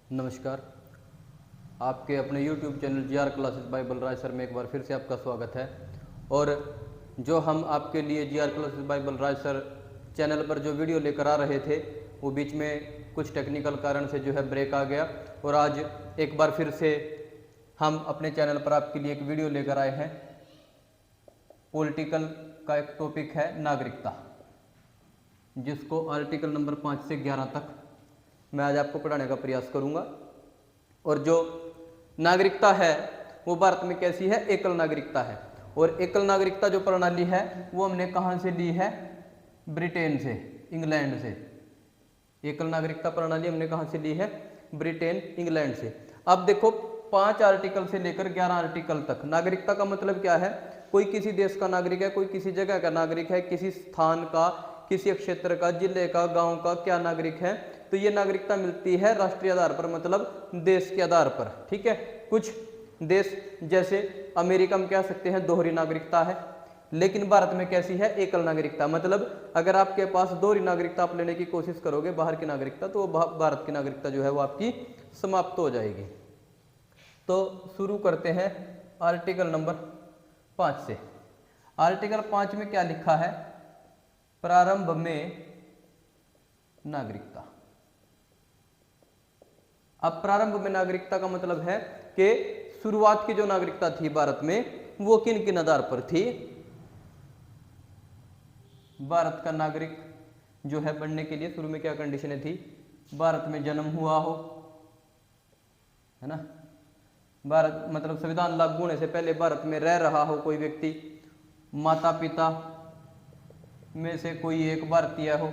नमस्कार। आपके अपने YouTube channel GR classes bye Balraj sir में एक बार फिर से आपका स्वागत है। और जो हम आपके लिए GR classes bye Balraj sir channel पर जो वीडियो लेकर आ रहे थे वो बीच में कुछ टेक्निकल कारण से जो है ब्रेक आ गया, और आज एक बार फिर से हम अपने चैनल पर आपके लिए एक वीडियो लेकर आए हैं। पॉलिटिकल का एक टॉपिक है नागरिकता, जिसको आर्टिकल नंबर 5 से 11 तक मैं आज आपको पढ़ाने का प्रयास करूंगा। और जो नागरिकता है वो भारत में कैसी है? एकल नागरिकता है। और एकल नागरिकता जो प्रणाली है वो हमने कहाँ से ली है? ब्रिटेन से, इंग्लैंड से। एकल नागरिकता प्रणाली हमने कहाँ से ली है? ब्रिटेन, इंग्लैंड से। अब देखो 5 आर्टिकल से लेकर 11 आर्टिकल तक नागरिकता का मतलब क्या है? कोई किसी देश का नागरिक है, कोई किसी जगह का नागरिक है, किसी स्थान का, किसी क्षेत्र का, जिले का, गांव का क्या नागरिक है। तो ये नागरिकता मिलती है राष्ट्रीय आधार पर, मतलब देश के आधार पर। ठीक है। कुछ देश जैसे अमेरिका में कह सकते हैं दोहरी नागरिकता है, लेकिन भारत में कैसी है? एकल नागरिकता। मतलब अगर आपके पास दोहरी नागरिकता आप लेने की कोशिश करोगे बाहर की नागरिकता, तो भारत की नागरिकता जो है वो आपकी समाप्त हो जाएगी। तो शुरू करते हैं आर्टिकल नंबर 5 से। आर्टिकल 5 में क्या लिखा है? प्रारंभ में नागरिकता। अब प्रारंभ में नागरिकता का मतलब है कि शुरुआत की जो नागरिकता थी भारत में वो किन किन आधार पर थी? भारत का नागरिक जो है बनने के लिए शुरू में क्या कंडीशनें थी? भारत में जन्म हुआ हो, है ना, भारत मतलब संविधान लागू होने से पहले भारत में रह रहा हो कोई व्यक्ति, माता पिता में से कोई एक भारतीय हो।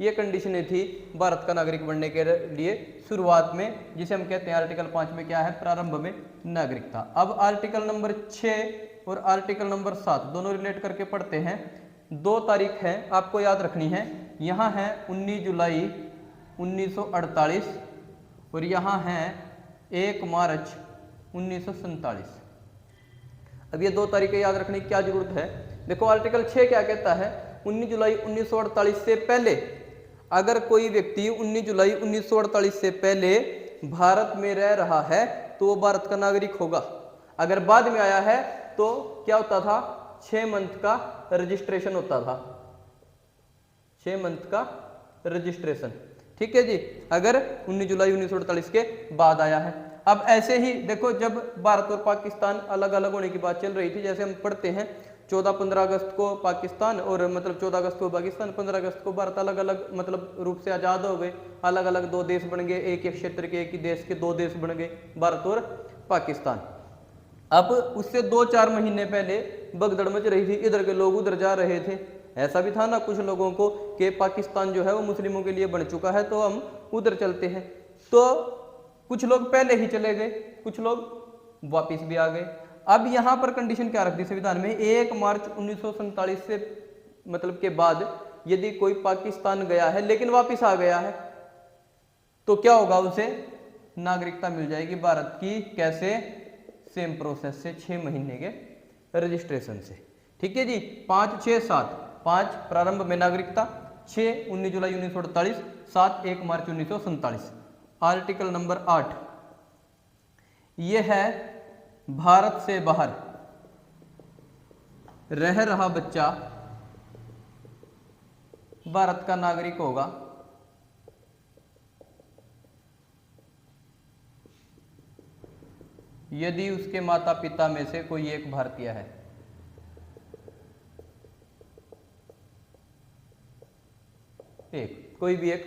ये कंडीशनें थी भारत का नागरिक बनने के लिए शुरुआत में, जिसे हम कहते हैं आर्टिकल 5 में क्या है? प्रारंभ में नागरिकता। अब आर्टिकल नंबर 6 और आर्टिकल नंबर 7 दोनों रिलेट करके पढ़ते हैं। 2 तारीख है आपको याद रखनी है। यहाँ है 19 जुलाई 1948 और यहाँ है 1 मार्च 1947। अब ये 2 तारीखें याद रखने की क्या जरूरत है? देखो आर्टिकल 6 क्या कहता है? 19 जुलाई 1948 से पहले अगर कोई व्यक्ति 19 जुलाई 1948 से पहले भारत में रह रहा है तो वो भारत का नागरिक होगा। अगर बाद में आया है तो क्या होता था? 6 मंथ का रजिस्ट्रेशन होता था। 6 मंथ का रजिस्ट्रेशन। ठीक है जी, अगर 19 जुलाई 1948 के बाद आया है। अब ऐसे ही देखो, जब भारत और पाकिस्तान अलग अलग होने की बात चल रही थी, जैसे हम पढ़ते हैं 14-15 अगस्त को पाकिस्तान और मतलब 14 अगस्त को पाकिस्तान, 15 अगस्त को भारत अलग अलग मतलब रूप से आज़ाद हो गए। अलग अलग 2 देश बन गए, एक ही क्षेत्र के, एक ही देश के 2 देश बन गए, भारत और पाकिस्तान। अब उससे 2-4 महीने पहले भगदड़ मच रही थी, इधर के लोग उधर जा रहे थे। ऐसा भी था ना कुछ लोगों को कि पाकिस्तान जो है वो मुस्लिमों के लिए बन चुका है तो हम उधर चलते हैं। तो कुछ लोग पहले ही चले गए, कुछ लोग वापिस भी आ गए। अब यहां पर कंडीशन क्या रख दी संविधान में? 1 मार्च 1947 से मतलब के बाद यदि कोई पाकिस्तान गया है लेकिन वापिस आ गया है तो क्या होगा? उसे नागरिकता मिल जाएगी भारत की। कैसे? सेम प्रोसेस से, 6 महीने के रजिस्ट्रेशन से। ठीक है जी। 5, 6, 7। 5 प्रारंभ में नागरिकता, 6 19 जुलाई 1948, 7 1 मार्च 1947। आर्टिकल नंबर 8 यह है भारत से बाहर रह रहा बच्चा भारत का नागरिक होगा यदि उसके माता पिता में से कोई एक भारतीय है। कोई भी एक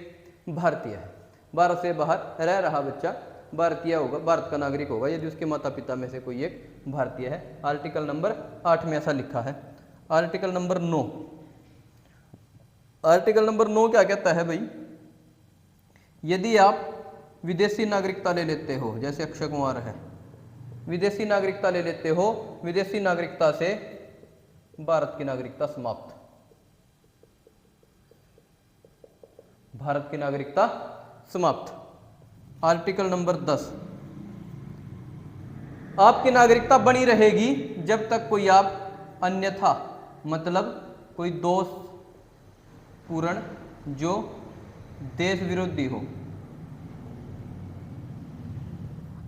भारतीय है, भारत से बाहर रह रहा बच्चा भारतीय होगा, भारत का नागरिक होगा यदि उसके माता पिता में से कोई एक भारतीय है। आर्टिकल नंबर 8 में ऐसा लिखा है। Article number 9। आर्टिकल नंबर 9 क्या कहता है भाई? यदि आप विदेशी नागरिकता ले लेते हो, जैसे अक्षय कुमार है, विदेशी नागरिकता ले लेते हो, विदेशी नागरिकता से भारत की नागरिकता समाप्त। भारत की नागरिकता समाप्त। आर्टिकल नंबर 10 आपकी नागरिकता बनी रहेगी जब तक कोई आप अन्यथा मतलब कोई दोष पूर्ण जो देश विरोधी हो,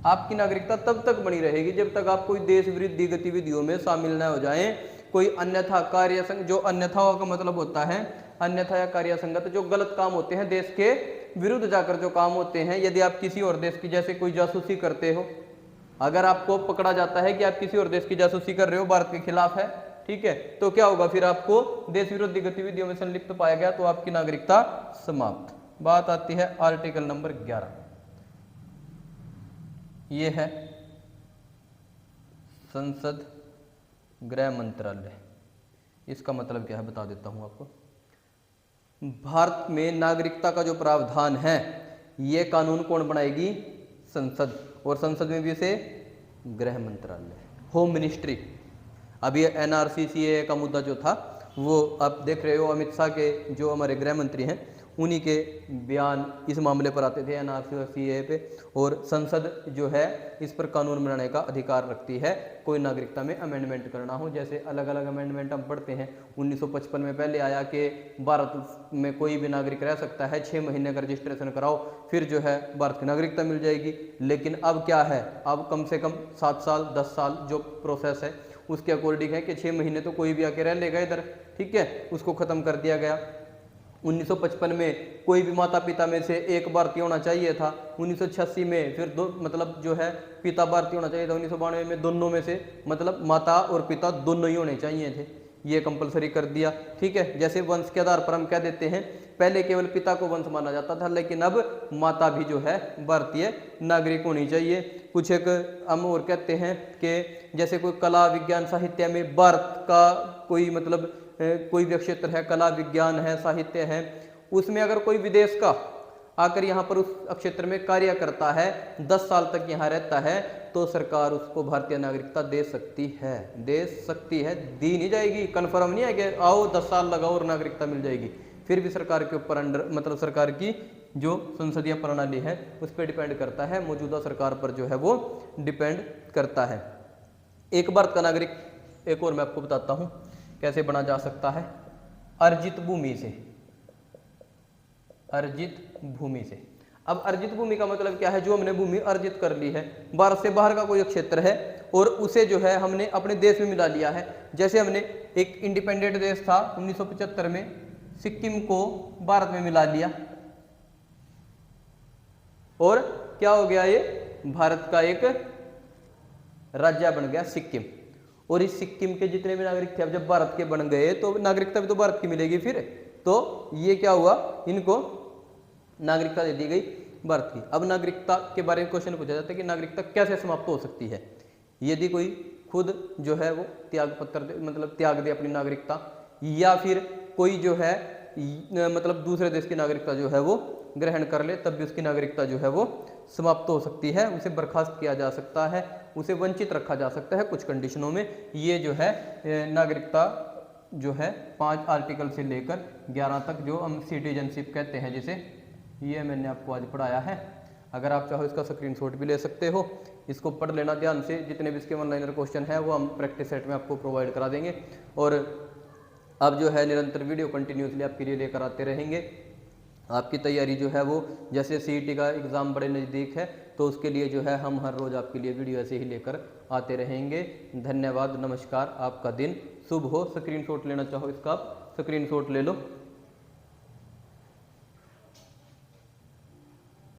आपकी नागरिकता तब तक बनी रहेगी जब तक आप कोई देश विरोधी गतिविधियों में शामिल न हो जाएं, कोई अन्यथा कार्य संग, जो अन्यथा का मतलब होता है अन्यथा या कार्य संगत, जो गलत काम होते हैं देश के विरुद्ध जाकर जो काम होते हैं, यदि आप किसी और देश की जैसे कोई जासूसी करते हो, अगर आपको पकड़ा जाता है कि आप किसी और देश की जासूसी कर रहे हो, भारत के खिलाफ है, ठीक है, तो क्या होगा फिर आपको देश विरोधी गतिविधियों में संलिप्त पाया गया तो आपकी नागरिकता समाप्त। बात आती है आर्टिकल नंबर 11, ये है संसद गृह मंत्रालय। इसका मतलब क्या है बता देता हूं आपको। भारत में नागरिकता का जो प्रावधान है ये कानून कौन बनाएगी? संसद, और संसद में भी इसे गृह मंत्रालय, होम मिनिस्ट्री। अभी NRCCA का मुद्दा जो था वो आप देख रहे हो, अमित शाह के जो हमारे गृह मंत्री हैं उन्हीं के बयान इस मामले पर आते थे NRCCA पे, और संसद जो है इस पर कानून बनाने का अधिकार रखती है कोई नागरिकता में अमेंडमेंट करना हो। जैसे अलग अलग अमेंडमेंट हम पढ़ते हैं। 1955 में पहले आया कि भारत में कोई भी नागरिक रह सकता है, 6 महीने का रजिस्ट्रेशन कराओ फिर जो है भारत की नागरिकता मिल जाएगी। लेकिन अब क्या है, अब कम से कम 7 साल 10 साल जो प्रोसेस है उसके अकॉर्डिंग है कि 6 महीने तो कोई भी आके रह लेगा इधर, ठीक है, उसको खत्म कर दिया गया। 1955 में कोई भी माता पिता में से एक भारतीय होना चाहिए था। 1986 में फिर दो मतलब जो है पिता भारतीय होना चाहिए था। 1992 में दोनों में से मतलब माता और पिता दोनों ही होने चाहिए थे, ये कंपलसरी कर दिया, ठीक है। जैसे वंश के आधार पर हम कह देते हैं, पहले केवल पिता को वंश माना जाता था, लेकिन अब माता भी जो है भारतीय नागरिक होनी चाहिए। कुछ एक हम और कहते हैं कि जैसे कोई कला विज्ञान साहित्य में भारत का कोई मतलब कोई भी क्षेत्र है, कला विज्ञान है, साहित्य है, उसमें अगर कोई विदेश का आकर यहाँ पर उस क्षेत्र में कार्य करता है, 10 साल तक यहाँ रहता है, तो सरकार उसको भारतीय नागरिकता दे सकती है, दी नहीं जाएगी। कन्फर्म नहीं है कि आओ 10 साल लगाओ और नागरिकता मिल जाएगी, फिर भी सरकार के ऊपर अंडर मतलब सरकार की जो संसदीय प्रणाली है उस पर डिपेंड करता है, मौजूदा सरकार पर जो है वो डिपेंड करता है। एक भारत का नागरिक, एक और मैं आपको बताता हूँ कैसे बना जा सकता है, अर्जित भूमि से। अर्जित भूमि से, अब अर्जित भूमि का मतलब क्या है? जो हमने भूमि अर्जित कर ली है, भारत से बाहर का कोई क्षेत्र है और उसे जो है हमने अपने देश में मिला लिया है। जैसे हमने एक इंडिपेंडेंट देश था 1975 में, सिक्किम को भारत में मिला लिया और क्या हो गया, ये भारत का एक राज्य बन गया सिक्किम। और इस सिक्किम के जितने भी नागरिक थे अब जब भारत के बन गए तो नागरिकता भी तो भारत की मिलेगी फिर, तो ये क्या हुआ, इनको नागरिकता दे दी गई भारत की। अब नागरिकता के बारे में क्वेश्चन पूछा जाता है कि नागरिकता कैसे समाप्त हो सकती है? यदि कोई खुद जो है वो त्याग पत्र मतलब त्याग दे अपनी नागरिकता, या फिर कोई जो है मतलब दूसरे देश की नागरिकता जो है वो ग्रहण कर ले, तब भी उसकी नागरिकता जो है वो समाप्त हो सकती है। उसे बर्खास्त किया जा सकता है, उसे वंचित रखा जा सकता है कुछ कंडीशनों में। ये जो है नागरिकता जो है 5 आर्टिकल से लेकर 11 तक जो हम सिटीजनशिप कहते हैं जिसे, ये मैंने आपको आज पढ़ाया है। अगर आप चाहो इसका स्क्रीनशॉट भी ले सकते हो, इसको पढ़ लेना ध्यान से। जितने भी इसके ऑनलाइनर क्वेश्चन है वो हम प्रैक्टिस सेट में आपको प्रोवाइड करा देंगे, और अब जो है निरंतर वीडियो कंटिन्यूसली आपके लिए लेकर आते रहेंगे। आपकी तैयारी जो है वो जैसे CET का एग्ज़ाम बड़े नज़दीक है तो उसके लिए जो है हम हर रोज़ आपके लिए वीडियो ऐसे ही लेकर आते रहेंगे। धन्यवाद, नमस्कार, आपका दिन शुभ हो। स्क्रीनशॉट लेना चाहो इसका आप स्क्रीनशॉट ले लो।